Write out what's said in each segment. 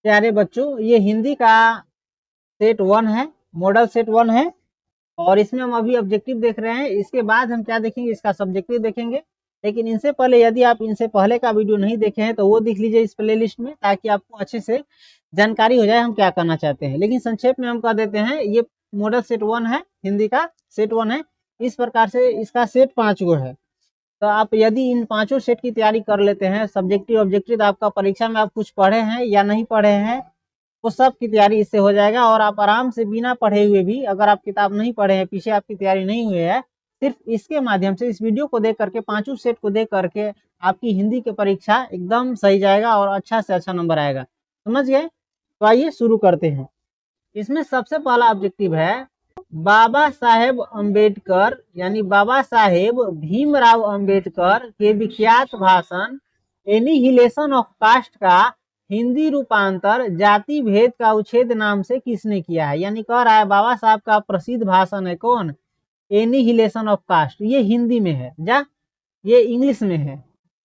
प्यारे बच्चों, ये हिंदी का सेट 1 है, मॉडल सेट 1 है और इसमें हम अभी ऑब्जेक्टिव देख रहे हैं। इसके बाद हम क्या देखेंगे, इसका सब्जेक्टिव देखेंगे। लेकिन इनसे पहले यदि आप इनसे पहले का वीडियो नहीं देखे हैं तो वो देख लीजिए इस प्ले लिस्ट में, ताकि आपको अच्छे से जानकारी हो जाए हम क्या करना चाहते हैं। लेकिन संक्षेप में हम कह देते हैं, ये मॉडल सेट 1 है, हिंदी का सेट 1 है। इस प्रकार से इसका सेट 5 गो है। तो आप यदि इन पांचों सेट की तैयारी कर लेते हैं, सब्जेक्टिव ऑब्जेक्टिव, आपका परीक्षा में आप कुछ पढ़े हैं या नहीं पढ़े हैं, वो सब की तैयारी इससे हो जाएगा। और आप आराम से बिना पढ़े हुए भी, अगर आप किताब नहीं पढ़े हैं, पीछे आपकी तैयारी नहीं हुई है, सिर्फ इसके माध्यम से, इस वीडियो को देख करके, पांचों सेट को देख करके आपकी हिंदी की परीक्षा एकदम सही जाएगा और अच्छा से अच्छा नंबर आएगा। समझ गए? तो आइए शुरू करते हैं। इसमें सबसे पहला ऑब्जेक्टिव है, बाबा साहेब अम्बेडकर यानी बाबा साहेब भीमराव अम्बेडकर के विख्यात भाषण एनिहिलेशन ऑफ कास्ट का हिंदी रूपांतर जाति भेद का उच्छेद नाम से किसने किया है। यानी कह रहा है बाबा साहब का प्रसिद्ध भाषण है कौन, एनिहिलेशन ऑफ कास्ट। ये हिंदी में है, ये इंग्लिश में है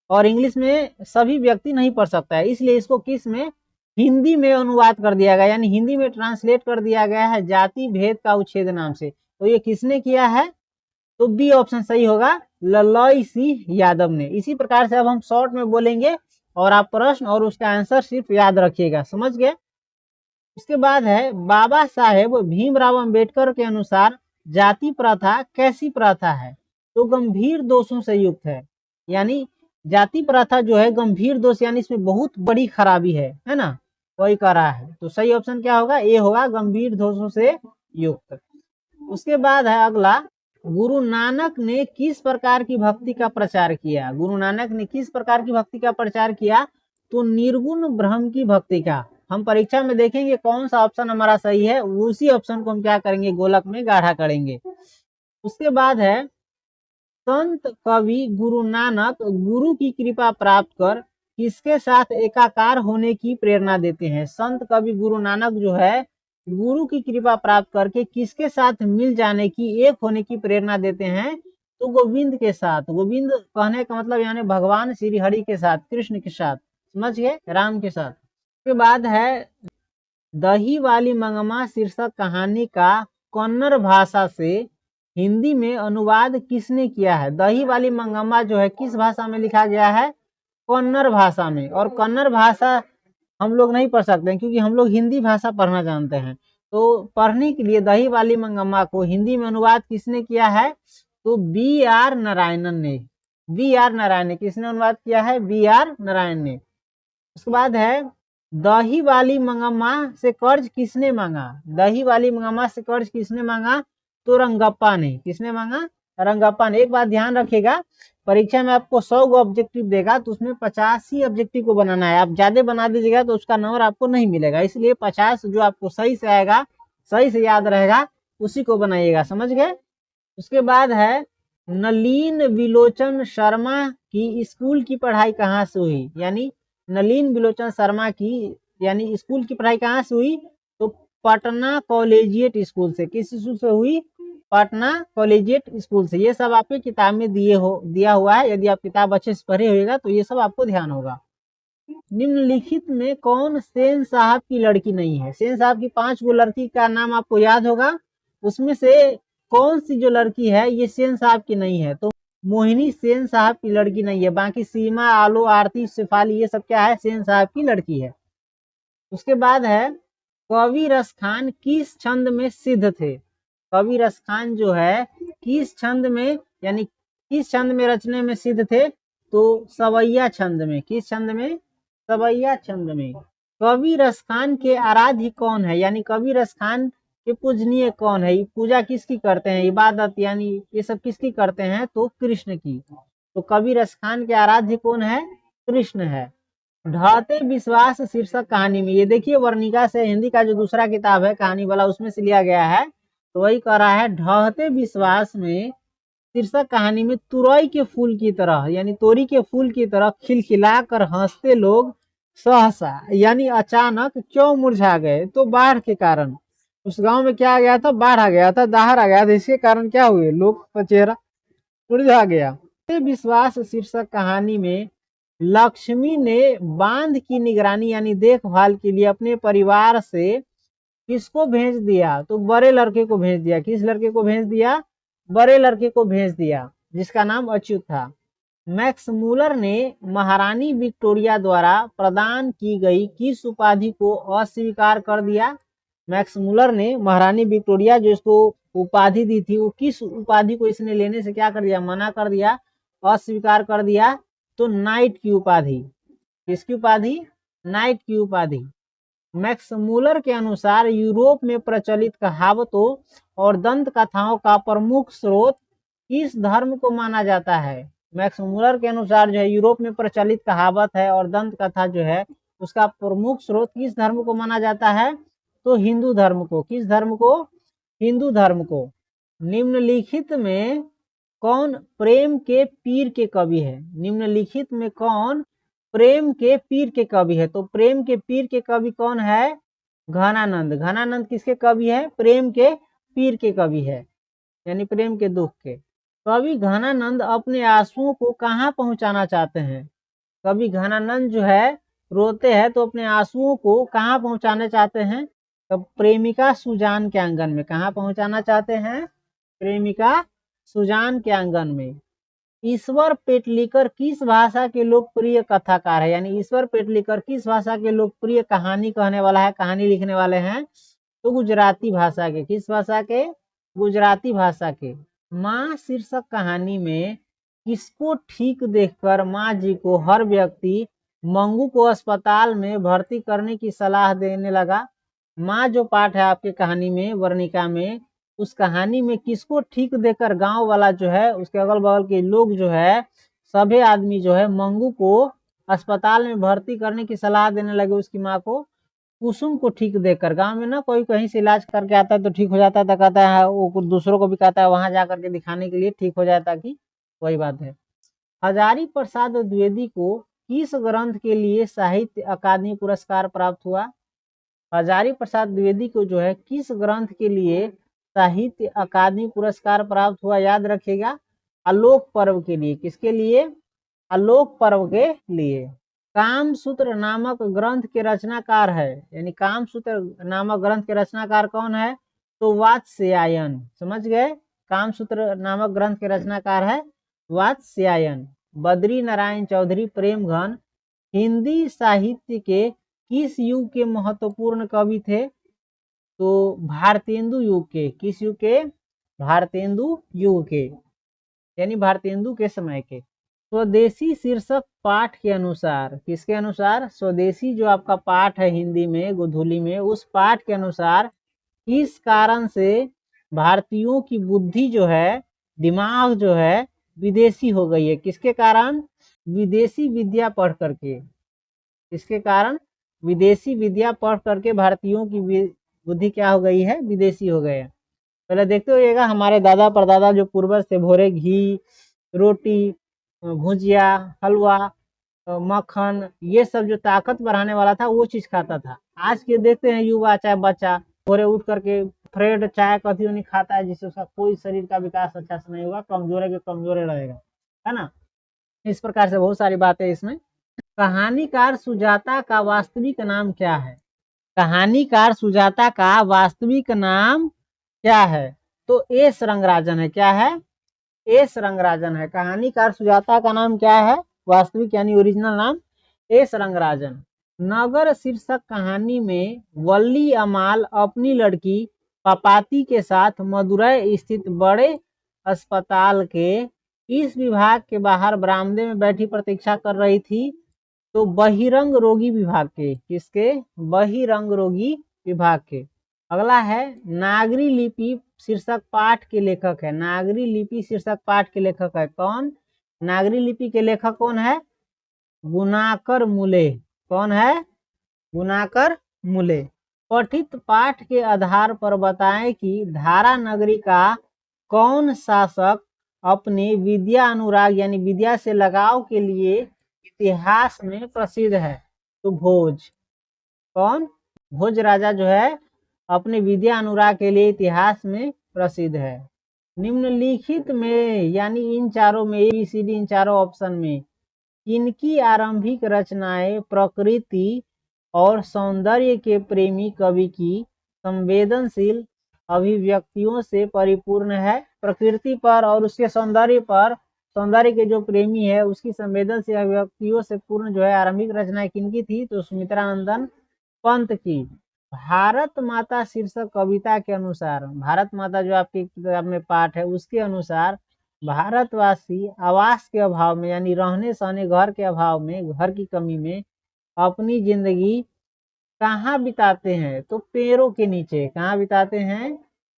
और इंग्लिश में सभी व्यक्ति नहीं पढ़ सकता है, इसलिए इसको किस में, हिंदी में अनुवाद कर दिया गया, यानी हिंदी में ट्रांसलेट कर दिया गया है जाति भेद का उच्छेद नाम से। तो ये किसने किया है? तो बी ऑप्शन सही होगा, ललई सिंह यादव ने। इसी प्रकार से अब हम शॉर्ट में बोलेंगे और आप प्रश्न और उसका आंसर सिर्फ याद रखिएगा। समझ गए? उसके बाद है, बाबा साहेब भीमराव अंबेडकर के अनुसार जाति प्रथा कैसी प्रथा है? तो गंभीर दोषों से युक्त है। यानी जाति प्रथा जो है गंभीर दोष, यानी इसमें बहुत बड़ी खराबी है ना, वही कह रहा है। तो सही ऑप्शन क्या होगा? ए होगा, गंभीर दोषों से युक्त। उसके बाद है अगला, गुरु नानक ने किस प्रकार की भक्ति का प्रचार किया? गुरु नानक ने किस प्रकार की भक्ति का प्रचार किया? तो निर्गुण ब्रह्म की भक्ति का। हम परीक्षा में देखेंगे कौन सा ऑप्शन हमारा सही है, उसी ऑप्शन को हम क्या करेंगे, गोलक में गाढ़ा करेंगे। उसके बाद है, संत कवि गुरु नानक गुरु की कृपा प्राप्त कर किसके साथ एकाकार होने की प्रेरणा देते हैं? संत कवि गुरु नानक जो है गुरु की कृपा प्राप्त करके किसके साथ मिल जाने की, एक होने की प्रेरणा देते हैं? तो गोविंद के साथ। गोविंद कहने का मतलब यानी भगवान श्री हरि के साथ, कृष्ण के साथ। समझ गए? राम के साथ। उसके बाद है, दही वाली मंगमा शीर्षक कहानी का कन्नड़ भाषा से हिंदी में अनुवाद किसने किया है? दही वाली मंगमा जो है किस भाषा में लिखा गया है? कन्नड़ भाषा में। और कन्नड़ भाषा हम लोग नहीं पढ़ सकते हैं, क्योंकि हम लोग हिंदी भाषा पढ़ना जानते हैं। तो पढ़ने के लिए दही वाली मंगम्मा को हिंदी में अनुवाद किसने किया है? तो बी आर नारायणन ने। बी आर नारायण ने किसने अनुवाद किया है? बी आर नारायण ने। उसके बाद है, दही वाली मंगम्मा से कर्ज किसने मांगा? दही वाली मंगम्मा से कर्ज किसने मांगा? तो रंगप्पा ने। किसने मांगा? रंगप्पा ने। एक बात ध्यान रखिएगा, परीक्षा में आपको 100 गो ऑब्जेक्टिव देगा तो उसमें 50 ही ऑब्जेक्टिव को बनाना है। आप ज्यादा बना दीजिएगा तो उसका नंबर आपको नहीं मिलेगा, इसलिए 50 जो आपको सही से आएगा, सही से याद रहेगा, उसी को बनाइएगा। समझ गए? उसके बाद है, नलीन विलोचन शर्मा की स्कूल की पढ़ाई कहाँ से हुई? यानी नलीन विलोचन शर्मा की यानी स्कूल की पढ़ाई कहाँ से हुई? तो पटना कॉलेजिएट स्कूल से। किस स्कूल से हुई? पटना कॉलेजिएट स्कूल से। ये सब आपके किताब में दिया हुआ है, यदि आप किताब अच्छे से पढ़े होगा तो ये सब आपको ध्यान होगा। निम्नलिखित में कौन सेन साहब की लड़की नहीं है? सेन साहब की 5 गो लड़की का नाम आपको याद होगा, उसमें से कौन सी जो लड़की है ये सेन साहब की नहीं है? तो मोहिनी सेन साहब की लड़की नहीं है। बाकी सीमा, आलो, आरती, शेफाली, ये सब क्या है? सेन साहब की लड़की है। उसके बाद है, कवि रस खान किस छंद में सिद्ध थे? कवि रस खान जो है किस छंद में, यानी किस छंद में रचने में सिद्ध थे? तो सवैया छंद में। किस छंद में? सवैया छंद में। कवि रस खान के आराध्य कौन है? यानी कवि रस खान के पूजनीय कौन है? पूजा किसकी करते हैं, इबादत यानी ये सब किसकी करते हैं? तो कृष्ण की। तो कवि रस खान के आराध्य कौन है? कृष्ण है। ढाते विश्वास शीर्षक कहानी में, ये देखिए वर्णिका से हिंदी का जो दूसरा किताब है कहानी वाला, उसमें से लिया गया है। तो वही कह रहा है, ढहते विश्वास में शीर्षक कहानी में तुरई के फूल की तरह, यानी तोरी के फूल की तरह खिलखिला कर हंसते लोग सहसा यानी अचानक क्यों मुरझा गए? तो बाढ़ के कारण। उस गांव में क्या आ गया था? बाढ़ आ गया था, दाहर आ गया था, इसके कारण क्या हुए? लोग का चेहरा मुरझा गया। विश्वास शीर्षक कहानी में लक्ष्मी ने बांध की निगरानी यानी देखभाल के लिए अपने परिवार से किसको भेज दिया? तो बड़े लड़के को भेज दिया। किस लड़के को भेज दिया? बड़े लड़के को भेज दिया, जिसका नाम अच्युत था। मैक्स मूलर ने महारानी विक्टोरिया द्वारा प्रदान की गई किस उपाधि को अस्वीकार कर दिया? मैक्स मूलर ने महारानी विक्टोरिया जो इसको उपाधि दी थी, वो किस उपाधि को इसने लेने से क्या कर दिया? मना कर दिया, अस्वीकार कर दिया। तो नाइट की उपाधि। किसकी उपाधि? नाइट की उपाधि। मैक्स मूलर के अनुसार यूरोप में प्रचलित कहावतों और दंत कथाओं का प्रमुख स्रोत किस धर्म को माना जाता है? मैक्स मूलर के अनुसार जो है यूरोप में प्रचलित कहावत है और दंत कथा जो है उसका प्रमुख स्रोत किस धर्म को माना जाता है? तो हिंदू धर्म को। किस धर्म को? हिंदू धर्म को। निम्नलिखित में कौन प्रेम के पीर के कवि है? निम्नलिखित में कौन प्रेम के पीर के कवि है? तो प्रेम के पीर के कवि कौन है? घनानंद। घनानंद किसके कवि है? प्रेम के पीर के कवि है, यानी प्रेम के दुख के। कवि घनानंद अपने आंसुओं को कहाँ पहुंचाना चाहते हैं? कवि घनानंद जो है रोते हैं तो अपने आंसुओं को कहाँ पहुंचाना चाहते हैं? तो प्रेमिका सुजान के आंगन में। कहाँ पहुंचाना चाहते हैं? प्रेमिका सुजान के आंगन में। ईश्वर पेटलिकर किस भाषा के लोकप्रिय कथाकार है? यानी ईश्वर पेटलिकर किस भाषा के लोकप्रिय कहानी कहने वाला है, कहानी लिखने वाले हैं? तो गुजराती भाषा के। किस भाषा के? गुजराती भाषा के। माँ शीर्षक कहानी में किसको ठीक देखकर माँ जी को हर व्यक्ति मंगू को अस्पताल में भर्ती करने की सलाह देने लगा? माँ जो पाठ है आपके कहानी में, वर्णिका में, उस कहानी में किसको ठीक देकर गांव वाला जो है, उसके अगल बगल के लोग जो है, सभी आदमी जो है मंगू को अस्पताल में भर्ती करने की सलाह देने लगे उसकी माँ को, कुसुम को ठीक देकर। गांव में ना कोई कहीं से इलाज करके आता है तो ठीक हो जाता है, तो कहता है वो दूसरों को भी कहता है वहां जा करके दिखाने के लिए ठीक हो जाए, ताकि वही बात है। हजारी प्रसाद द्विवेदी को किस ग्रंथ के लिए साहित्य अकादमी पुरस्कार प्राप्त हुआ? हजारी प्रसाद द्विवेदी को जो है किस ग्रंथ के लिए साहित्य अकादमी पुरस्कार प्राप्त हुआ? याद रखिएगा, आलोक पर्व के लिए। किसके लिए? आलोक पर्व के लिए। कामसूत्र नामक ग्रंथ के रचनाकार है, यानी कामसूत्र नामक ग्रंथ के रचनाकार कौन है? तो वात्स्यायन। समझ गए? कामसूत्र नामक ग्रंथ के रचनाकार है वात्स्यायन। बद्री नारायण चौधरी प्रेमघन हिंदी साहित्य के किस युग के महत्वपूर्ण कवि थे? तो भारतेंदु युग के। किस युग के? भारतेंदु युग के, यानी भारतेंदु के समय के। स्वदेशी शीर्षक पाठ के अनुसार, किसके अनुसार? स्वदेशी जो आपका पाठ है हिंदी में, गोधूली में, उस पाठ के अनुसार किस कारण से भारतीयों की बुद्धि जो है, दिमाग जो है, विदेशी हो गई है? किसके कारण? विदेशी विद्या पढ़ करके। इसके कारण विदेशी विद्या पढ़ करके भारतीयों की बुद्धि क्या हो गई है? विदेशी हो गए। पहले देखते होइएगा हमारे दादा परदादा जो पूर्वज थे, भोरे घी, रोटी, भुजिया, हलवा, मक्खन, ये सब जो ताकत बढ़ाने वाला था वो चीज खाता था। आज के देखते हैं युवा चाहे बच्चा भोरे उठ करके ब्रेड चाय कॉफी नहीं खाता है, जिससे उसका कोई शरीर का विकास अच्छा से नहीं होगा, कमजोरे के कमजोरे रहेगा, है ना। इस प्रकार से बहुत सारी बातें इसमें। कहानीकार सुजाता का वास्तविक नाम क्या है? कहानीकार सुजाता का वास्तविक नाम क्या है? तो एस रंगराजन है। क्या है? एस रंगराजन है। कहानीकार सुजाता का नाम क्या है? वास्तविक यानी ओरिजिनल नाम एस रंगराजन। नगर शीर्षक कहानी में वल्ली अमाल अपनी लड़की पापाती के साथ मदुरै स्थित बड़े अस्पताल के इस विभाग के बाहर बरामदे में बैठी प्रतीक्षा कर रही थी? तो बहिरंग रोगी विभाग के। किसके? बहिरंग रोगी विभाग के। अगला है नागरी लिपि शीर्षक पाठ के लेखक है। नागरी लिपि शीर्षक पाठ के लेखक है कौन? नागरी लिपि के लेखक कौन है? गुनाकर मुले। कौन है? गुनाकर मुले। पठित पाठ के आधार पर बताएं कि धारा नगरी का कौन शासक अपने विद्या अनुराग यानी विद्या से लगाव के लिए इतिहास में प्रसिद्ध है? तो भोज। कौन? भोज राजा जो है अपने विद्या अनुराग के लिए इतिहास में प्रसिद्ध है। निम्नलिखित में यानी इन चारों में ABCD इन चारों ऑप्शन में किनकी आरंभिक रचनाएं प्रकृति और सौंदर्य के प्रेमी कवि की संवेदनशील अभिव्यक्तियों से परिपूर्ण है। प्रकृति पर और उसके सौंदर्य पर, सौंदर्य के जो प्रेमी है उसकी संवेदनशील अभिव्यक्तियों से पूर्ण जो है आरंभिक रचनाएं किनकी थी, तो सुमित्रानंदन पंत की। भारत माता शीर्षक कविता के अनुसार, भारत माता जो आपकी किताब में पाठ है उसके अनुसार, भारतवासी आवास के अभाव में यानी रहने सहने घर के अभाव में, घर की कमी में अपनी जिंदगी कहाँ बिताते हैं, तो पेड़ों के नीचे। कहाँ बिताते हैं,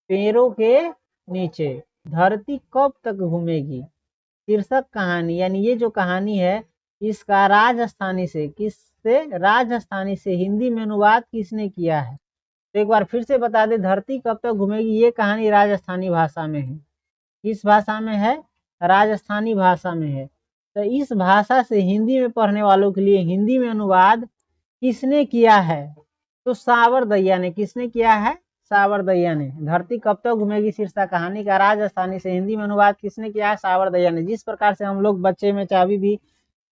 पेड़ों के नीचे। धरती कब तक घूमेगी शीर्षक कहानी, यानी ये जो कहानी है इसका राजस्थानी से, किससे, राजस्थानी से हिंदी में अनुवाद किसने किया है। तो एक बार फिर से बता दे, धरती कब तक घूमेगी ये कहानी राजस्थानी भाषा में है। किस भाषा में है, राजस्थानी भाषा में है। तो इस भाषा से हिंदी में पढ़ने वालों के लिए हिंदी में अनुवाद किसने किया है, तो सावरदैया ने। किसने किया है, सावरदैया ने। धरती कब तक घूमेगी शीर्षक कहानी का राजस्थानी से हिंदी में अनुवाद किसने किया है, सावरदैया ने। जिस प्रकार से हम लोग बच्चे में चाबी भी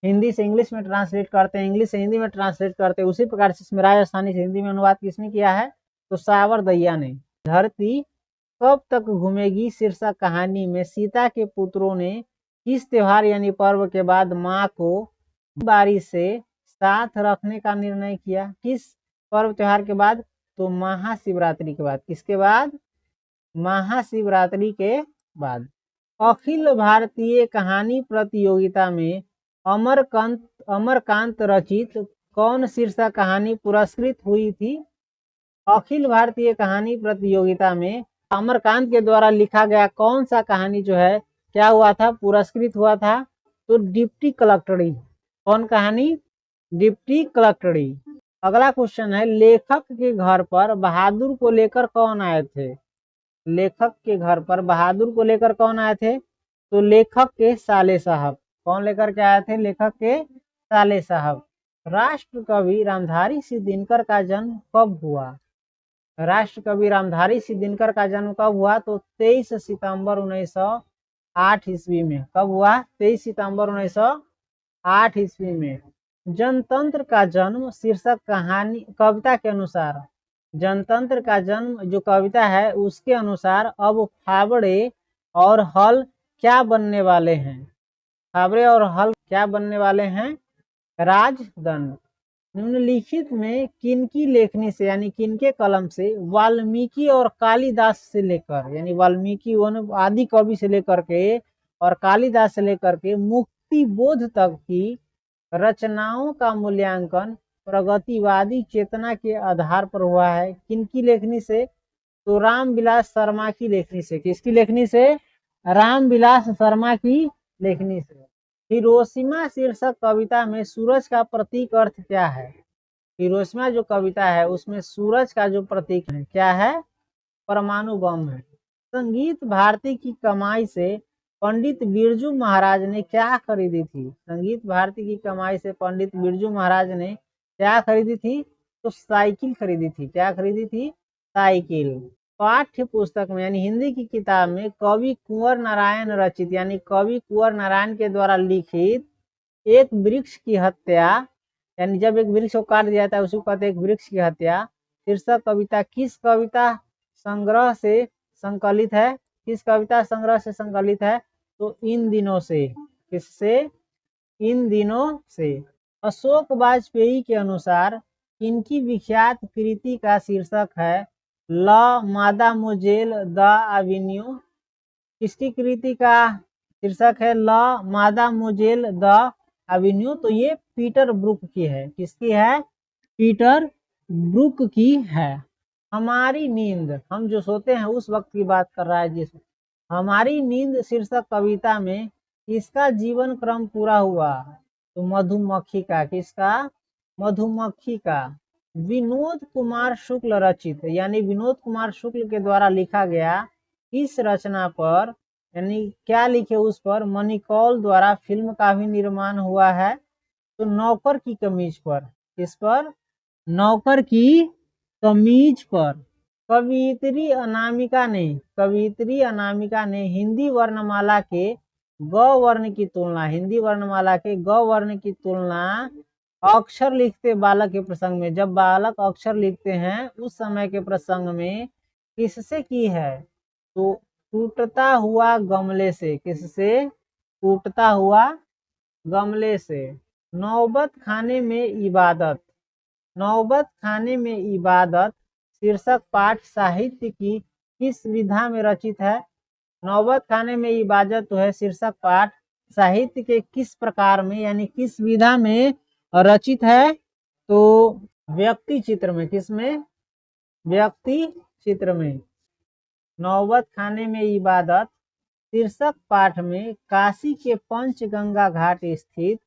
हिंदी से इंग्लिश में ट्रांसलेट करते हैं, इंग्लिश से हिंदी में ट्रांसलेट करते हैं, उसी प्रकार से इसमें राजस्थानी से हिंदी में अनुवाद किसने किया है, तो सावरदैया ने। धरती कब तक घूमेगी शीर्षक कहानी में सीता के पुत्रों ने किस त्योहार यानी पर्व के बाद माँ को बारी से साथ रखने का निर्णय किया। किस पर्व त्योहार के बाद, तो महाशिवरात्रि के बाद। किसके बाद, महाशिवरात्रि के बाद। अखिल भारतीय कहानी प्रतियोगिता में अमरकांत रचित कौन शीर्षक कहानी पुरस्कृत हुई थी। अखिल भारतीय कहानी प्रतियोगिता में अमरकांत के द्वारा लिखा गया कौन सा कहानी जो है क्या हुआ था, पुरस्कृत हुआ था, तो डिप्टी कलेक्टरी। कौन कहानी, डिप्टी कलेक्टरी। अगला क्वेश्चन है, लेखक के घर पर बहादुर को लेकर कौन आए थे। लेखक के घर पर बहादुर को लेकर कौन आए थे, तो लेखक के साले साहब। कौन लेकर के आए थे, लेखक के साले साहब। राष्ट्र कवि रामधारी सिंह दिनकर का जन्म कब हुआ। राष्ट्र कवि रामधारी सिंह दिनकर का जन्म कब हुआ, तो 23 सितंबर 1908 ईस्वी में। कब हुआ, 23 सितंबर 1908 ईस्वी में। जनतंत्र का जन्म शीर्षक कहानी कविता के अनुसार, जनतंत्र का जन्म जो कविता है उसके अनुसार अब फावड़े और हल क्या बनने वाले हैं। फावड़े और हल क्या बनने वाले हैं, राजदंड। निम्नलिखित में किनकी लेखनी से यानी किनके कलम से वाल्मीकि और कालिदास से लेकर, यानी वाल्मीकि आदि कवि से लेकर के और कालिदास से लेकर के मुक्ति बोध तक की रचनाओं का मूल्यांकन प्रगतिवादी चेतना के आधार पर हुआ है। किनकी लेखनी से, तो रामविलास शर्मा की लेखनी से। किसकी लेखनी से, रामविलास शर्मा की लेखनी से। हिरोशिमा शीर्षक कविता में सूरज का प्रतीक अर्थ क्या है। हिरोशिमा जो कविता है उसमें सूरज का जो प्रतीक है क्या है, परमाणु बम है। संगीत भारती की कमाई से पंडित बिरजू महाराज ने क्या खरीदी थी। संगीत भारती की कमाई से पंडित बिरजू महाराज ने क्या खरीदी थी, तो साइकिल खरीदी थी। क्या खरीदी थी, साइकिल। पाठ्य पुस्तक में यानी हिंदी की किताब में कवि कुंवर नारायण रचित यानी कवि कुंवर नारायण के द्वारा लिखित एक वृक्ष की हत्या, यानी जब एक वृक्ष को काट दिया जाता है उसको कहते हैं एक वृक्ष की हत्या, शीर्षक कविता किस कविता संग्रह से संकलित है। किस कविता संग्रह से संकलित है, तो इन दिनों से। किससे, इन दिनों से। अशोक वाजपेयी के अनुसार इनकी विख्यात कृति का शीर्षक है ल मादामोजेल द एवेन्यू। किसकी कृति का शीर्षक है ल मादामोजेल द एवेन्यू, तो ये पीटर ब्रूक की है। किसकी है, पीटर ब्रूक की है। हमारी नींद, हम जो सोते हैं उस वक्त की बात कर रहा है जिस हमारी नींद शीर्षक कविता में किसका जीवन क्रम पूरा हुआ, तो मधुमक्खी का। किसका, मधुमक्खी का। विनोद कुमार शुक्ल रचित यानी विनोद कुमार शुक्ल के द्वारा लिखा गया इस रचना पर यानी क्या लिखे उस पर मनिकौल द्वारा फिल्म का भी निर्माण हुआ है, तो नौकर की कमीज पर। किस पर, नौकर की कमीज पर। कवियत्री अनामिका ने हिंदी वर्णमाला के ग वर्ण की तुलना, हिंदी वर्णमाला के ग वर्ण की तुलना अक्षर लिखते बालक के प्रसंग में, जब बालक अक्षर लिखते हैं उस समय के प्रसंग में किससे की है? तो टूटता हुआ गमले से। किससे? टूटता हुआ गमले से। नौबत खाने में इबादत, नौबत खाने में इबादत शीर्षक पाठ साहित्य की किस विधा में रचित है? नौबत खाने में इबादत तो है शीर्षक पाठ साहित्य के किस प्रकार में यानी किस विधा में रचित है? तो व्यक्ति चित्र में। किसमें? व्यक्ति चित्र में। नौबत खाने में इबादत शीर्षक पाठ में काशी के पंचगंगा घाट स्थित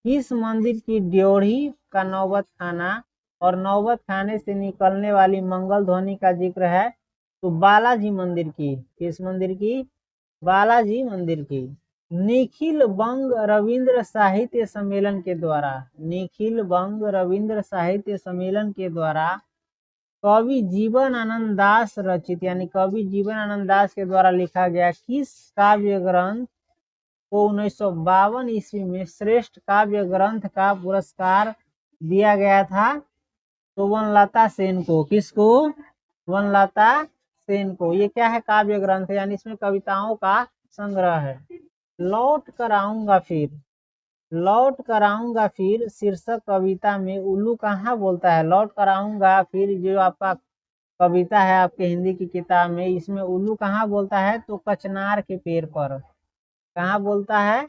किस मंदिर की ड्योढ़ी का नौबत खाना और नौबत खाने से निकलने वाली मंगल ध्वनि का जिक्र है? तो बालाजी मंदिर की। किस मंदिर की? बालाजी मंदिर की। निखिल बंग रविंद्र साहित्य सम्मेलन के द्वारा, निखिल बंग रविंद्र साहित्य सम्मेलन के द्वारा कवि जीवन आनंद दास रचित यानी कवि जीवन आनंद दास के द्वारा लिखा गया किस काव्य ग्रंथ को 1952 ईस्वी में श्रेष्ठ काव्य ग्रंथ का पुरस्कार दिया गया था? तो वनलता सेन को। किसको? वनलता सेन को। ये क्या है? काव्य ग्रंथ यानी इसमें कविताओं का संग्रह है। लौट कर आऊंगा फिर, लौट कर आऊंगा फिर शीर्षक कविता में उल्लू कहाँ बोलता है? लौट कर आऊंगा फिर जो आपका कविता है आपके हिंदी की किताब में, इसमें उल्लू कहाँ बोलता है? तो कचनार के पेड़ पर। कहाँ बोलता है?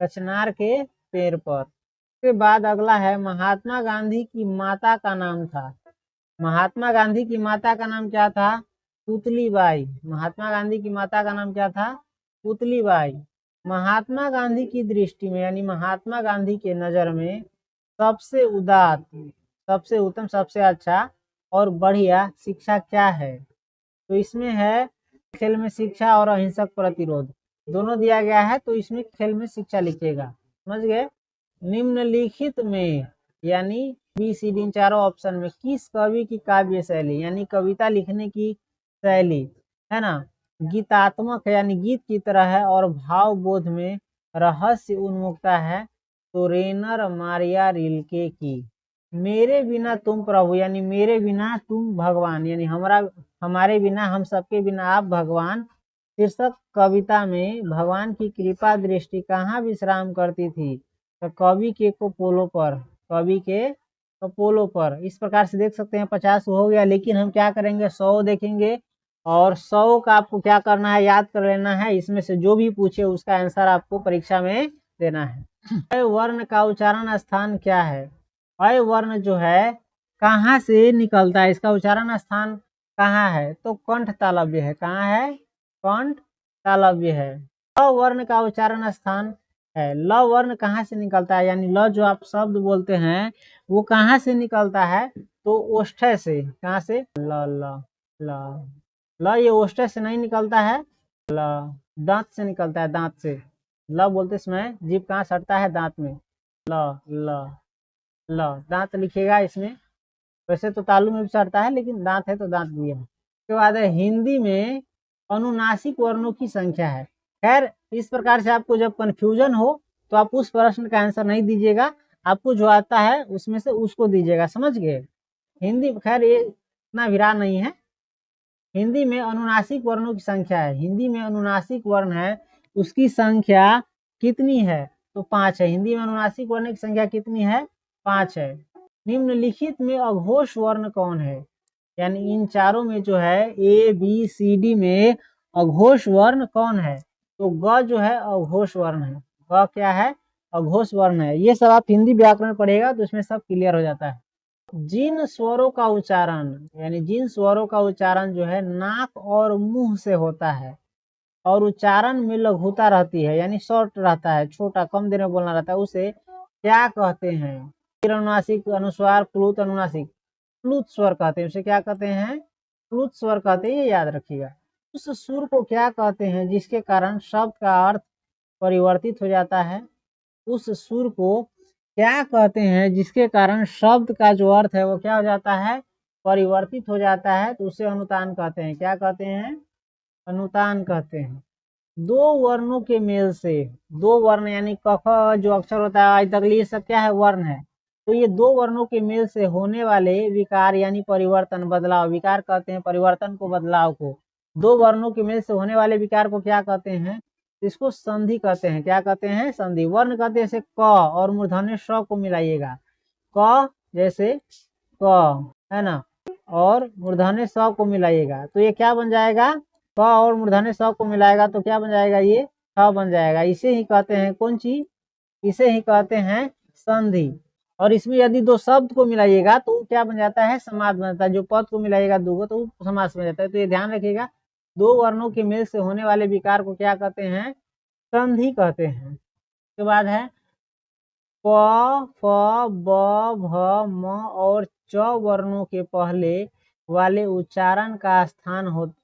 कचनार के पेड़ पर। उसके बाद अगला है महात्मा गांधी की माता का नाम था। महात्मा गांधी की माता का नाम क्या था? पुतलीबाई। महात्मा गांधी की माता का नाम क्या था? पुतलीबाई। महात्मा गांधी की दृष्टि में यानी महात्मा गांधी के नजर में सबसे उदात्त, सबसे उत्तम, सबसे अच्छा और बढ़िया शिक्षा क्या है? तो इसमें है खेल में शिक्षा और अहिंसक प्रतिरोध, दोनों दिया गया है, तो इसमें खेल में शिक्षा लिखिएगा। समझ गए? निम्नलिखित में यानी बी सी डी चारों ऑप्शन में किस कवि की काव्य शैली यानी कविता लिखने की शैली है ना गीतात्मक है यानी गीत की तरह है और भाव बोध में रहस्य उन्मुखता है? तो रेनर मारिया रिल्के की। मेरे बिना तुम प्रभु यानी मेरे बिना तुम भगवान यानी हमारे बिना हम सबके बिना आप भगवान शीर्षक कविता में भगवान की कृपा दृष्टि कहाँ विश्राम करती थी? तो कवि के कपोलों पर। कवि के कपोलों पर। इस प्रकार से देख सकते हैं 50 हो गया, लेकिन हम क्या करेंगे 100 देखेंगे और 100 का आपको क्या करना है? याद कर लेना है। इसमें से जो भी पूछे उसका आंसर आपको परीक्षा में देना है। अ वर्ण का उच्चारण स्थान क्या है? अ वर्ण जो है कहाँ से निकलता है? इसका उच्चारण स्थान कहाँ है? तो कंठ तालव्य है। कहाँ है? कंठ तालव्य है। ल वर्ण का उच्चारण स्थान है। ल वर्ण कहाँ से निकलता है यानी ल जो आप शब्द बोलते हैं वो कहाँ से निकलता है? तो ओष्ठ्य से। कहाँ से? ल ल ल ल ये ओष्ठ्य से नहीं निकलता है, ल दांत से निकलता है। दांत से ल बोलते समय जीभ कहाँ सटता है? दांत में। ल ल ल दांत लिखिएगा इसमें। वैसे तो तालु में भी सटता है लेकिन दांत है तो दांत दिया है। उसके बाद है हिंदी में अनुनासिक वर्णों की संख्या है। खैर इस प्रकार से आपको जब कंफ्यूजन हो तो आप उस प्रश्न का आंसर नहीं दीजिएगा, आपको जो आता है उसमें से उसको दीजिएगा। समझ गए? हिंदी खैर ये इतना विराम नहीं है। हिंदी में अनुनासिक वर्णों की संख्या है। हिंदी में अनुनासिक वर्ण है उसकी संख्या कितनी है? तो 5 है। हिंदी में अनुनासिक वर्ण की संख्या कितनी है? 5 है। निम्नलिखित में अघोष वर्ण कौन है? यानी इन चारों में जो है ए बी सी डी में अघोष वर्ण कौन है? तो ग जो है अघोष वर्ण है। ग क्या है? अघोष वर्ण है। ये सब आप हिंदी व्याकरण पढ़ेगा तो इसमें सब क्लियर हो जाता है। जिन स्वरों का उच्चारण यानी जिन स्वरों का उच्चारण जो है नाक और मुंह से होता है और उच्चारण में लघुता रहती है यानी शॉर्ट रहता है, छोटा कम देर में बोलना रहता है, उसे क्या कहते हैं? अनुनासिक, अनुस्वार, प्लुत, अनुनासिक, प्लुत स्वर कहते हैं। उसे क्या कहते हैं? प्लुत स्वर कहते हैं। ये याद रखिएगा। उस सुर को क्या कहते हैं जिसके कारण शब्द का अर्थ परिवर्तित हो जाता है? उस सुर को क्या कहते हैं जिसके कारण शब्द का जो अर्थ है वो क्या हो जाता है? परिवर्तित हो जाता है। तो उसे अनुतान कहते हैं। क्या कहते हैं? अनुतान कहते हैं। दो वर्णों के मेल से, दो वर्ण यानी क ख जो अक्षर होता है आज तक ये सब क्या है, वर्ण है। तो ये दो वर्णों के मेल से होने वाले विकार यानी परिवर्तन, बदलाव, विकार कहते हैं परिवर्तन को, बदलाव को। दो वर्णों के मेल से होने वाले विकार को क्या कहते हैं, इसको संधि कहते हैं। क्या कहते हैं, संधि। वर्ण कहते हैं जैसे क और मूर्धन्य स को मिलाइएगा, क जैसे क है ना, और मूर्धन्य स को मिलाइएगा तो ये क्या बन जाएगा, क और मूर्धन्य स को मिलाएगा तो क्या बन जाएगा, ये ख बन जाएगा। इसे ही कहते हैं कौन चीज, इसे ही कहते हैं संधि। और इसमें यदि दो शब्द को मिलाइएगा तो क्या बन जाता है, समास बन जाता है। जो पद को मिलाइएगा दो तो समास बन जाता है। तो ये ध्यान रखिएगा, दो वर्णों के मेल से होने वाले विकार को क्या कहते हैं, संधि कहते हैं। उसके बाद है प, फ, ब, भ, म और च वर्णों के पहले वाले उच्चारण का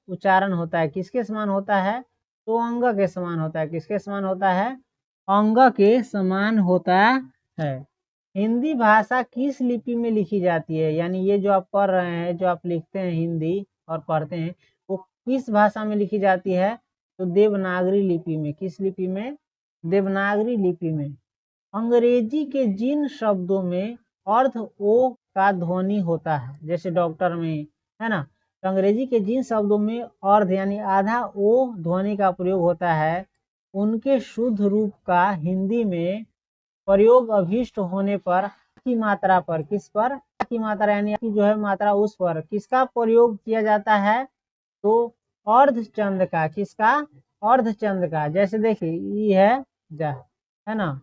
उच्चारण होता है किसके समान होता है, तो अंग के समान होता है। किसके समान होता है, अंग के समान होता है। हिंदी भाषा किस लिपि में लिखी जाती है, यानी ये जो आप पढ़ रहे हैं, जो आप लिखते हैं हिंदी और पढ़ते हैं, वो किस भाषा में लिखी जाती है, तो देवनागरी लिपि में। किस लिपि में, देवनागरी लिपि में। अंग्रेजी के जिन शब्दों में अर्ध ओ का ध्वनि होता है, जैसे डॉक्टर में, है ना, तो अंग्रेजी के जिन शब्दों में अर्ध यानी आधा ओ ध्वनि का प्रयोग होता है, उनके शुद्ध रूप का हिंदी में प्रयोग अभीष्ट होने पर की मात्रा पर, किस पर, की मात्रा यानी की जो है मात्रा, उस पर किसका प्रयोग किया जाता है, तो अर्धचंद का। किसका, अर्धचंद का। जैसे देखिए ई है जा, है ना,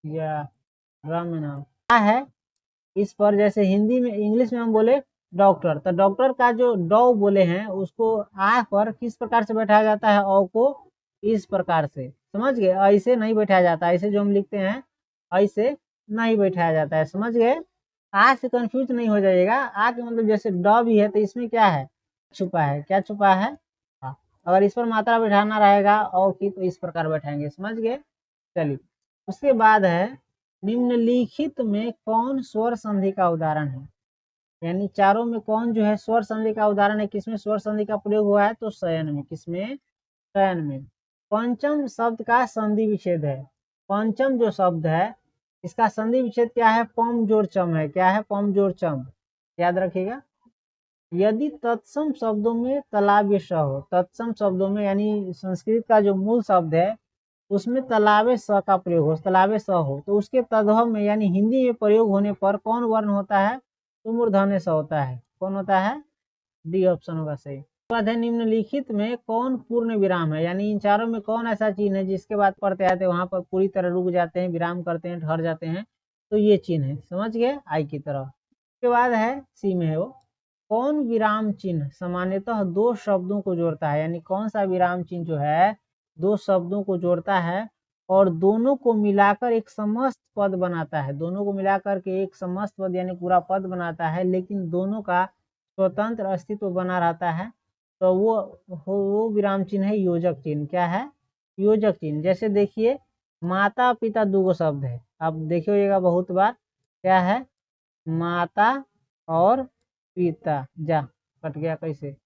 या राम में नाम क्या है, इस पर जैसे हिंदी में, इंग्लिश में हम बोले डॉक्टर, तो डॉक्टर का जो डॉ बोले हैं उसको आ पर किस प्रकार से बैठाया जाता है, औ को इस प्रकार से, समझ गए। ऐसे नहीं बैठाया जाता, ऐसे जो हम लिखते हैं ऐसे नहीं बैठाया जाता है, समझ गए। आ से कंफ्यूज नहीं हो जाइएगा। आ के मतलब जैसे ड भी है तो इसमें क्या है, छुपा है। क्या छुपा है, हाँ। अगर इस पर मात्रा बैठाना रहेगा औ की तो इस प्रकार बैठाएंगे, समझ गए। चलिए उसके बाद है, निम्नलिखित में कौन स्वर संधि का उदाहरण है, यानी चारों में कौन जो है स्वर संधि का उदाहरण है। किसमें स्वर संधि का प्रयोग हुआ है, तो शयन में। किसमें, शयन में। पंचम शब्द का संधि विच्छेद है। पंचम जो शब्द है इसका संधि विच्छेद क्या है, पम जोड़ चम है। क्या है, पम जोड़ चम, याद रखिएगा। यदि तत्सम शब्दों में तलाव्य स हो, तत्सम शब्दों में यानी संस्कृत का जो मूल शब्द है उसमें तलावे स का प्रयोग हो, तलावे स हो, तो उसके तद्भव में यानी हिंदी में प्रयोग होने पर कौन वर्ण होता है, तो मूर्धन्य स होता है। कौन होता है, डी ऑप्शन होगा सही। बाद है, निम्नलिखित में कौन पूर्ण विराम है, यानी इन चारों में कौन ऐसा चिन्ह है जिसके बाद पढ़ते आते वहां पर पूरी तरह रुक जाते हैं, विराम करते हैं, ठहर जाते हैं, तो ये चिन्ह है, समझ गए, आई की तरह। उसके बाद है, सी में है वो, कौन विराम चिन्ह सामान्यतः दो शब्दों को जोड़ता है, यानी कौन सा विराम चिन्ह जो है दो शब्दों को जोड़ता है और दोनों को मिलाकर एक समस्त पद बनाता है। दोनों को मिलाकर के एक समस्त पद यानी पूरा पद बनाता है, लेकिन दोनों का स्वतंत्र अस्तित्व बना रहता है, तो वो विराम चिन्ह है योजक चिन्ह। क्या है, योजक चिन्ह। जैसे देखिए माता पिता दो शब्द है, आप देखिएगा बहुत बार, क्या है, माता और पिता, जा कट गया कैसे,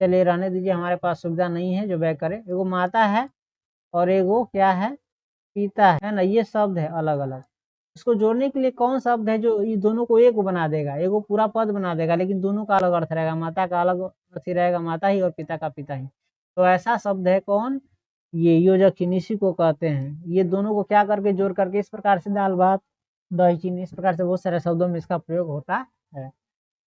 चलिए रहने दीजिए, हमारे पास सुविधा नहीं है जो बैक करे। एगो माता है और एगो क्या है, पिता है ना, ये शब्द है अलग अलग। इसको जोड़ने के लिए कौन शब्द है जो ये दोनों को एक बना देगा, एगो पूरा पद बना देगा, लेकिन दोनों का अलग अर्थ रहेगा। माता का अलग अर्थ ही रहेगा माता ही, और पिता का पिता ही। तो ऐसा शब्द है कौन, ये योजक चिन्ह, इसी को कहते हैं। ये दोनों को क्या करके जोड़ करके, इस प्रकार से दाल भात दही चीनी, इस प्रकार से बहुत सारे शब्दों में इसका प्रयोग होता है,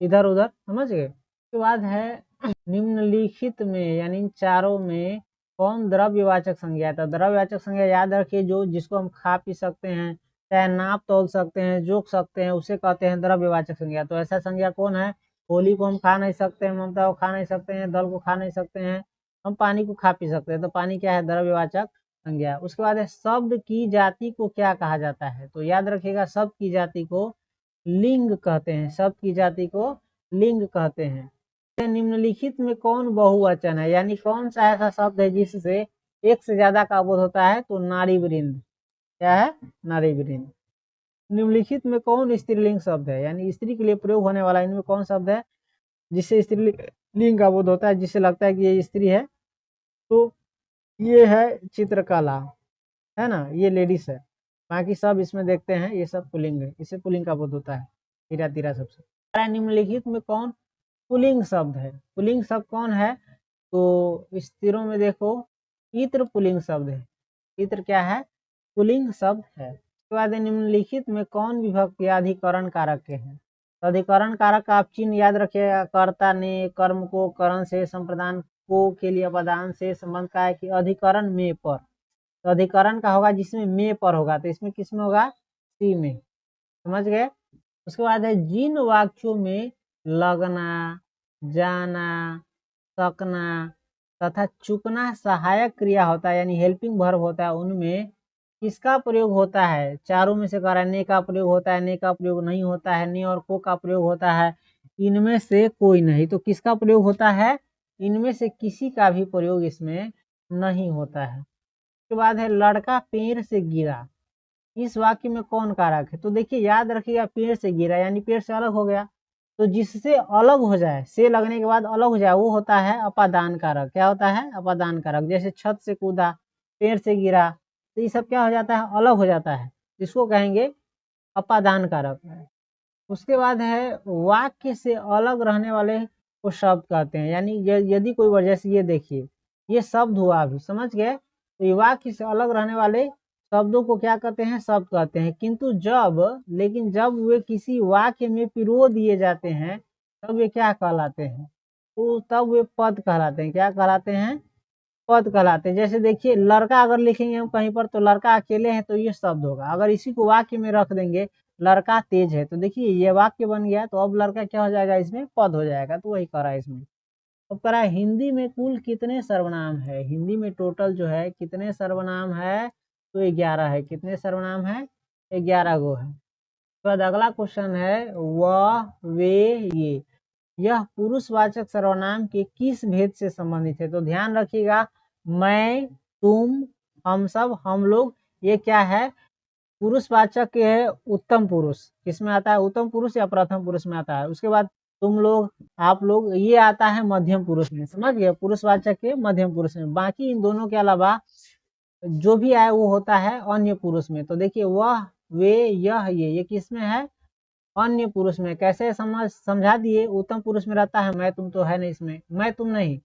इधर उधर, समझ गए। उसके बाद है, निम्नलिखित में यानी इन चारों में कौन द्रव्यवाचक संज्ञा है। तो द्रव्यवाचक संज्ञा याद रखिए, जो जिसको हम खा पी सकते हैं, चाहे नाप तोल सकते हैं, जोक सकते हैं, उसे कहते हैं द्रव्यवाचक संज्ञा। तो ऐसा संज्ञा कौन है, होली को हम खा नहीं सकते हैं, ममता को खा नहीं सकते हैं, दल को खा नहीं सकते हैं, हम पानी को खा पी सकते हैं। तो पानी क्या है, द्रव्यवाचक संज्ञा। उसके बाद है, शब्द की जाति को क्या कहा जाता है। तो याद रखिएगा, शब्द की जाति को लिंग कहते हैं। शब्द की जाति को लिंग कहते हैं। निम्नलिखित में कौन बहुवचन है, यानी कौन सा ऐसा शब्द है जिससे एक से ज्यादा का बोध होता है, तो नारी वृंद। क्या है, नारी वृंद। निम्नलिखित में कौन स्त्रीलिंग शब्द है, यानी स्त्री के लिए प्रयोग होने वाला इनमें कौन शब्द है जिससे स्त्रीलिंग का बोध होता है, जिससे लगता है कि ये स्त्री है, तो ये है चित्रकला, है ना, ये लेडीज है। बाकी सब इसमें देखते हैं ये सब पुल्लिंग है, इसे पुल्लिंग का बोध होता है, हीरा तीरा सबसे। निम्नलिखित में कौन पुल्लिंग शब्द है? पुल्लिंग शब्द कौन है? तो इस तीरों में देखो, इत्र पुल्लिंग शब्द है। इत्र क्या है? पुल्लिंग शब्द है। उसके बाद निम्नलिखित में कौन विभक्ति अधिकरण कारक के हैं? तो अधिकरण कारक का आप चिन्ह याद रखिएगा। कर्ता ने कर्म को करण से संप्रदान को के लिए अपादान से संबंध का है कि अधिकरण में पर, तो अधिकरण का होगा जिसमें में पर होगा, तो इसमें किस में होगा? सी में। समझ गए? उसके बाद है जिन वाक्यों में लगना, जाना, सकना तथा चुकना सहायक क्रिया होता है यानी हेल्पिंग वर्ब होता है, उनमें किसका प्रयोग होता है? चारों में से कह रहा है ने का प्रयोग होता है, ने का प्रयोग नहीं होता है, ने और को का प्रयोग होता है, इनमें से कोई नहीं। तो किसका प्रयोग होता है? इनमें से किसी का भी प्रयोग इसमें नहीं होता है। उसके बाद है लड़का पेड़ से गिरा, इस वाक्य में कौन कारक है? तो देखिए याद रखिएगा, पेड़ से गिरा यानी पेड़ से अलग हो गया, तो जिससे अलग हो जाए, से लगने के बाद अलग हो जाए, वो होता है अपादान कारक। क्या होता है? अपादान कारक। जैसे छत से कूदा, पेड़ से गिरा, तो ये सब क्या हो जाता है? अलग हो जाता है, इसको कहेंगे अपादान कारक। उसके बाद है वाक्य से अलग रहने वाले को शब्द कहते हैं, यानी यदि कोई वजह से, ये देखिए ये शब्द हुआ, अभी समझ गए? तो ये वाक्य से अलग रहने वाले शब्दों को क्या कहते हैं? शब्द कहते हैं। किंतु लेकिन जब वे किसी वाक्य में पिरो दिए जाते हैं तब वे क्या कहलाते हैं? तो तब वे पद कहलाते हैं। क्या कहलाते हैं? पद कहलाते हैं। जैसे देखिए लड़का अगर लिखेंगे हम कहीं पर, तो लड़का अकेले है तो ये शब्द होगा। अगर इसी को वाक्य में रख देंगे लड़का तेज है, तो देखिए ये वाक्य बन गया, तो अब लड़का क्या हो जाएगा? इसमें पद हो जाएगा। तो वही करा है इसमें। अब करा हिंदी में कुल कितने सर्वनाम है? हिंदी में टोटल जो है कितने सर्वनाम है? तो 11 है। कितने सर्वनाम है? 11 गो है। तो अगला क्वेश्चन है वह, वे, ये, यह पुरुषवाचक सर्वनाम के किस भेद से संबंधित है? तो ध्यान रखिएगा, मैं, तुम, हम सब, हम लोग, ये क्या है? पुरुषवाचक है उत्तम पुरुष। किसमें आता है? उत्तम पुरुष या प्रथम पुरुष में आता है। उसके बाद तुम लोग, आप लोग, ये आता है मध्यम पुरुष में। समझ गए? पुरुषवाचक के मध्यम पुरुष में। बाकी इन दोनों के अलावा जो भी आए वो होता है अन्य पुरुष में। तो देखिए वह, वे, यह, ये किस में है? अन्य पुरुष में। कैसे समझा दिए? उत्तम पुरुष में रहता है मैं तुम, तो है नहीं इसमें, मैं तुम नहीं,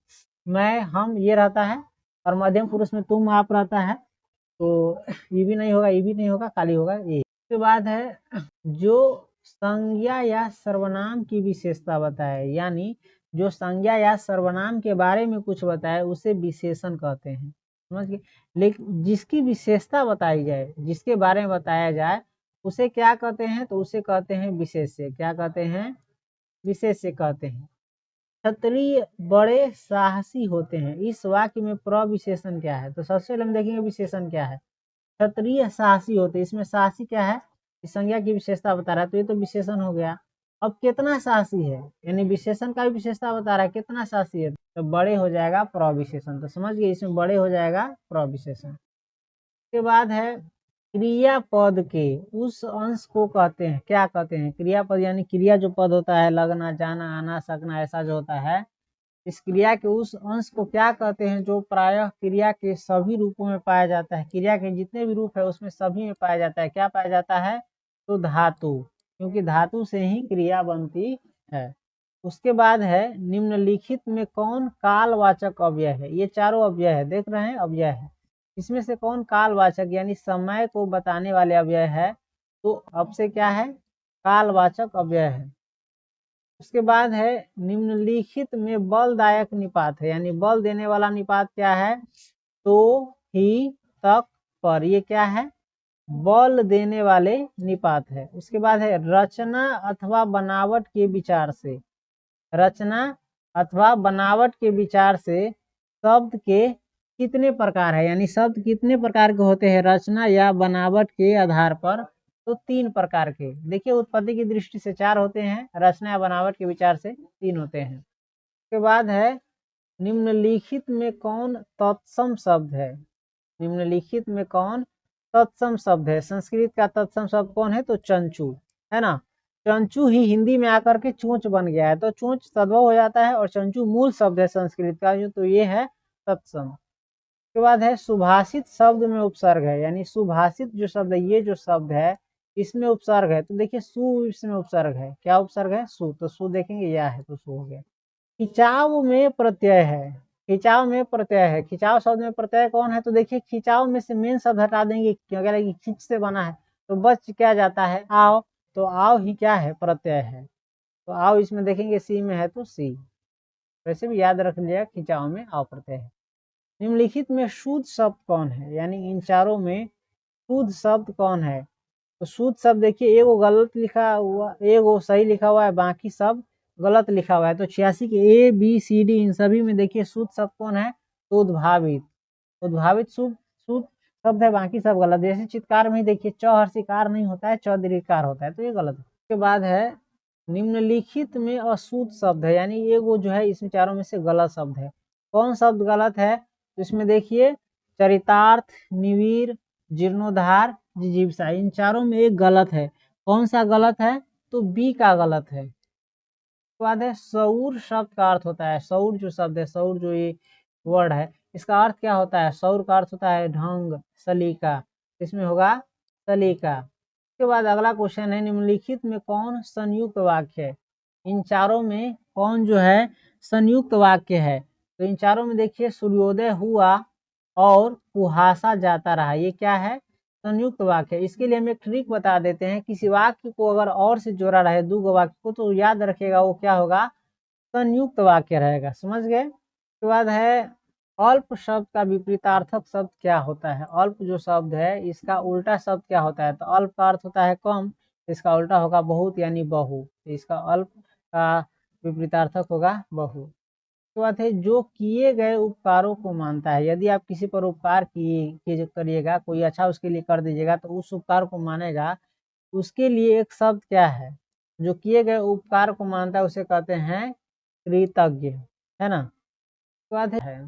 मैं हम ये रहता है, और मध्यम पुरुष में तुम आप रहता है, तो ये भी नहीं होगा, ये भी नहीं होगा, खाली होगा ये। उसके बाद है जो संज्ञा या सर्वनाम की विशेषता बताए, यानी जो संज्ञा या सर्वनाम के बारे में कुछ बताए उसे विशेषण कहते हैं। समझ गए? लेकिन जिसकी विशेषता बताई जाए, जिसके बारे में बताया जाए, उसे क्या कहते हैं? तो उसे कहते हैं विशेष्य। क्या कहते हैं? विशेष्य कहते हैं। क्षत्रिय बड़े साहसी होते हैं, इस वाक्य में प्रविशेषण क्या है? तो सबसे पहले हम देखेंगे विशेषण क्या है। क्षत्रिय साहसी होते, इसमें साहसी क्या है? इस संज्ञा की विशेषता बता रहा है, तो ये तो विशेषण हो गया। अब कितना साहसी है, यानी विशेषण का भी विशेषता बता रहा है, कितना साहसी है, तो बड़े हो जाएगा प्रविशेषण। तो समझ गए, इसमें बड़े हो जाएगा प्रविशेषण। के बाद है क्रियापद के उस अंश को कहते हैं, क्या कहते हैं? क्रियापद यानी क्रिया जो पद होता है, लगना, जाना, आना, सकना, ऐसा जो होता है, इस क्रिया के उस अंश को क्या कहते हैं जो प्रायः क्रिया के सभी रूपों में पाया जाता है? क्रिया के जितने भी रूप है उसमें सभी में पाया जाता है। क्या पाया जाता है? तो धातु, क्योंकि धातु से ही क्रिया बनती है। उसके बाद है निम्नलिखित में कौन कालवाचक अव्यय है? ये चारों अव्यय है, देख रहे हैं, अव्यय है। इसमें से कौन कालवाचक यानी समय को बताने वाले अव्यय है? तो अब से क्या है? कालवाचक अव्यय है। उसके बाद है निम्नलिखित में बलदायक निपात है, यानी बल देने वाला निपात क्या है? तो, ही, तक, पर, ये क्या है? बल देने वाले निपात है। उसके बाद है रचना अथवा बनावट के विचार से, रचना अथवा बनावट के विचार से शब्द के कितने प्रकार है, यानी शब्द कितने प्रकार के होते हैं रचना या बनावट के आधार पर? तो 3 प्रकार के। देखिए उत्पत्ति की दृष्टि से 4 होते हैं, रचना या बनावट के विचार से 3 होते हैं। उसके बाद है निम्नलिखित में कौन तत्सम शब्द है? निम्नलिखित में कौन तत्सम शब्द है? संस्कृत का तत्सम शब्द कौन है? तो चंचू, है ना। चंचू ही हिंदी में आकर के चोंच बन गया है, तो चोंच सद्भव हो जाता है और चंचू मूल शब्द है संस्कृत का, तो ये है तत्सम। उसके बाद है सुभाषित शब्द में उपसर्ग है, यानी सुभाषित जो शब्द है, ये जो शब्द है इसमें उपसर्ग है, तो देखिए सु इसमें उपसर्ग है, क्या उपसर्ग है? सु, तो सु देखेंगे या है तो सु हो गया। खिंचाव में प्रत्यय है, खिंचाव में प्रत्यय है, खिंचाव शब्द में प्रत्यय कौन है? तो देखिए खिंचाव में से मेन शब्द हटा देंगे क्योंकि अगर खिंच से बना है तो बच क्या जाता है? आओ, तो आओ ही क्या है? प्रत्यय है, तो आओ इसमें देखेंगे सी में है तो सी, वैसे भी याद रख लिया खिंचाव में आओ प्रत्यय है। निम्नलिखित में शुद्ध शब्द कौन है, यानी इन चारों में शुद्ध शब्द कौन है? तो शुद्ध शब्द देखिए एगो गलत लिखा हुआ, एगो सही लिखा हुआ है, बाकी सब गलत लिखा हुआ है, तो 86 के ए बी सी डी इन सभी में देखिए शुद्ध शब्द कौन है? तो उद्भावित, उद्भावित शुद्ध शुद्ध शब्द है, बाकी सब गलत। जैसे चित्कार में देखिए चौहर्षिकार नहीं होता है, चौदीर्घकार होता है, तो ये गलत है। उसके बाद है निम्नलिखित में अशुद्ध शब्द है, यानी एगो जो है इसमें चारों में से गलत शब्द है। कौन शब्द गलत है? तो इसमें देखिए चरितार्थ, निवीर, जीर्णोद्धार, जिजीविषा, इन चारों में एक गलत है। कौन सा गलत है? तो बी का गलत है। उसके बाद है सौर शब्द का अर्थ होता है, सौर जो शब्द है, सौर जो ये वर्ड है इसका अर्थ क्या होता है? सौर का अर्थ होता है ढंग, सलीका, इसमें होगा सलीका। उसके बाद अगला क्वेश्चन है निम्नलिखित में कौन संयुक्त वाक्य है? इन चारों में कौन जो है संयुक्त वाक्य है? तो इन चारों में देखिए सूर्योदय हुआ और कुहासा जाता रहा, ये क्या है? संयुक्त वाक्य। इसके लिए हम एक ट्रिक बता देते हैं, किसी वाक्य को अगर और से जोड़ा रहे दो वाक्य को, तो याद रखेगा वो क्या होगा? संयुक्त वाक्य रहेगा, समझ गए। उसके बाद है अल्प शब्द का विपरीतार्थक शब्द क्या होता है? अल्प जो शब्द है इसका उल्टा शब्द क्या होता है? तो अल्प का अर्थ होता है कम, इसका उल्टा होगा बहुत यानी बहु, तो इसका अल्प का विपरीतार्थक होगा बहु। उसके बाद है जो किए गए उपकारों को मानता है, यदि आप किसी पर उपकार किए करिएगा, कोई अच्छा उसके लिए कर दीजिएगा तो उस उपकार को मानेगा, उसके लिए एक शब्द क्या है? जो किए गए उपकार को मानता है उसे कहते हैं कृतज्ञ, है ना। उसके बाद है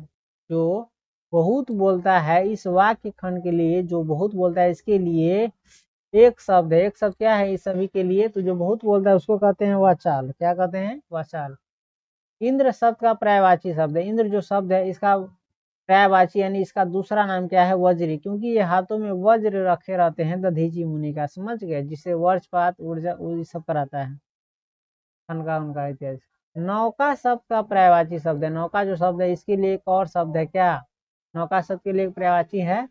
जो बहुत बोलता है, इस वाक्य खंड के लिए जो बहुत बोलता है इसके लिए एक शब्द है, एक शब्द क्या है इस सभी के लिए? तो जो बहुत बोलता है उसको कहते हैं वाचाल, क्या कहते हैं? वाचाल। इंद्र शब्द का पर्यायवाची शब्द है, इंद्र जो शब्द है इसका पर्यायवाची यानी इसका दूसरा नाम क्या है? वज्री, क्योंकि ये हाथों में वज्र रखे रहते हैं दधीची मुनि का, समझ गए, जिससे वज्रपात ऊर्जा सब कराता है, खनका उनका इत्यादि। नौका शब्द का पर्यायवाची शब्द है, नौका जो शब्द है इसके लिए एक और शब्द है, क्या? नौका शब्द के लिए पर्यायवाची है।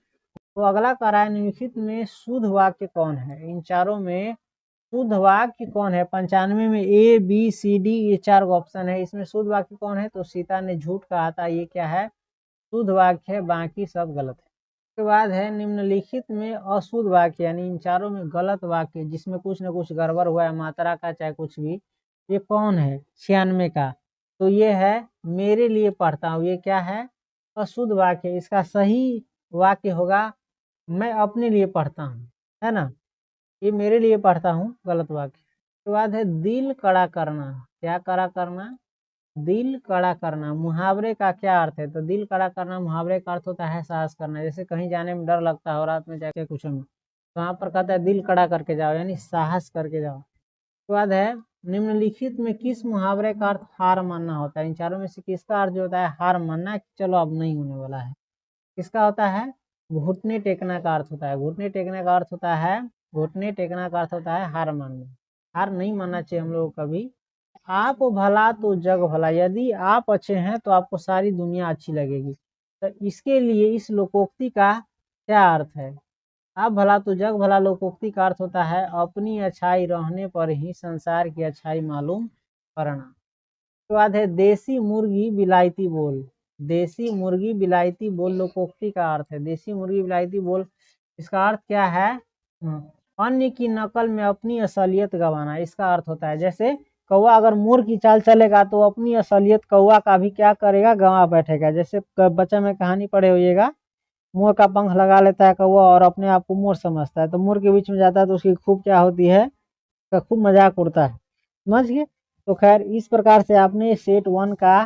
तो अगला कह रहा है निम्नलिखित में शुद्ध वाक्य कौन है? इन चारों में शुद्ध वाक्य कौन है? 95 में ए बी सी डी ये चार ऑप्शन है, इसमें शुद्ध वाक्य कौन है? तो सीता ने झूठ कहा था, ये क्या है? शुद्ध वाक्य है, बाकी सब गलत है। उसके बाद है निम्नलिखित में अशुद्ध वाक्य, यानी इन चारों में गलत वाक्य जिसमें कुछ न कुछ गड़बड़ हुआ है, मात्रा का चाहे कुछ भी, ये कौन है? 96 का, तो ये है मेरे लिए पढ़ता हूँ, ये क्या है? अशुद्ध वाक्य। इसका सही वाक्य होगा मैं अपने लिए पढ़ता हूँ, है ना, ये मेरे लिए पढ़ता हूँ गलत वाक्य। उसके बाद है दिल कड़ा करना, क्या कड़ा करना? दिल कड़ा करना। मुहावरे का क्या अर्थ है? तो दिल कड़ा करना मुहावरे का अर्थ होता है साहस करना, जैसे कहीं जाने में डर लगता है और रात में जाके कुछ में, तो वहां पर कहता है दिल कड़ा करके जाओ, यानी साहस करके जाओ। उसके बाद है निम्नलिखित में किस मुहावरे का अर्थ हार मानना होता है? इन चारों में से किसका अर्थ जो होता है हार मानना, कि चलो अब नहीं होने वाला है? किसका होता है? घुटने टेकना का अर्थ होता है, घुटने टेकने का अर्थ होता है, घुटने टेकना का अर्थ होता है हार मानना, हार नहीं मानना चाहिए हम लोग कभी। आप भला तो जग भला, यदि आप अच्छे हैं तो आपको सारी दुनिया अच्छी लगेगी, तो इसके लिए इस लोकोक्ति का क्या अर्थ है? आप भला तो जग भला लोकोक्ति का अर्थ होता है अपनी अच्छाई रहने पर ही संसार की अच्छाई मालूम करना। उसके बाद है देसी मुर्गी बिलायती बोल, देसी मुर्गी बिलायती बोल लोकोक्ति का अर्थ है, देसी मुर्गी बिलायती बोल इसका अर्थ क्या है? अन्य की नकल में अपनी असलियत गंवाना, इसका अर्थ होता है जैसे कौवा अगर मोर की चाल चलेगा तो अपनी असलियत कौवा का भी क्या करेगा? गंवा बैठेगा। जैसे बच्चा में कहानी पढ़े होइएगा, मोर का पंख लगा लेता है कौवा और अपने आप को मोर समझता है, तो मोर के बीच में जाता है तो उसकी खूब क्या होती है? तो खूब मजाक उड़ता है, समझ गए। तो खैर इस प्रकार से आपने सेट 1 का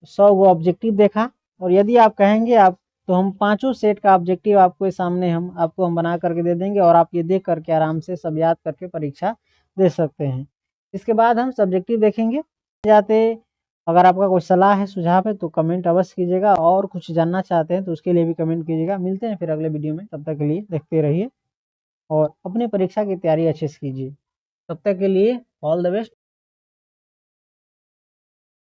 100 गो ऑब्जेक्टिव देखा, और यदि आप कहेंगे आप तो हम पांचों सेट का ऑब्जेक्टिव आपको सामने हम बना करके दे देंगे, और आप ये देख करके आराम से सब याद करके परीक्षा दे सकते हैं। इसके बाद हम सब्जेक्टिव देखेंगे। जाते अगर आपका कोई सलाह है, सुझाव है तो कमेंट अवश्य कीजिएगा, और कुछ जानना चाहते हैं तो उसके लिए भी कमेंट कीजिएगा। मिलते हैं फिर अगले वीडियो में, तब तक के लिए देखते रहिए और अपनी परीक्षा की तैयारी अच्छे से कीजिए। तब तक के लिए ऑल द बेस्ट।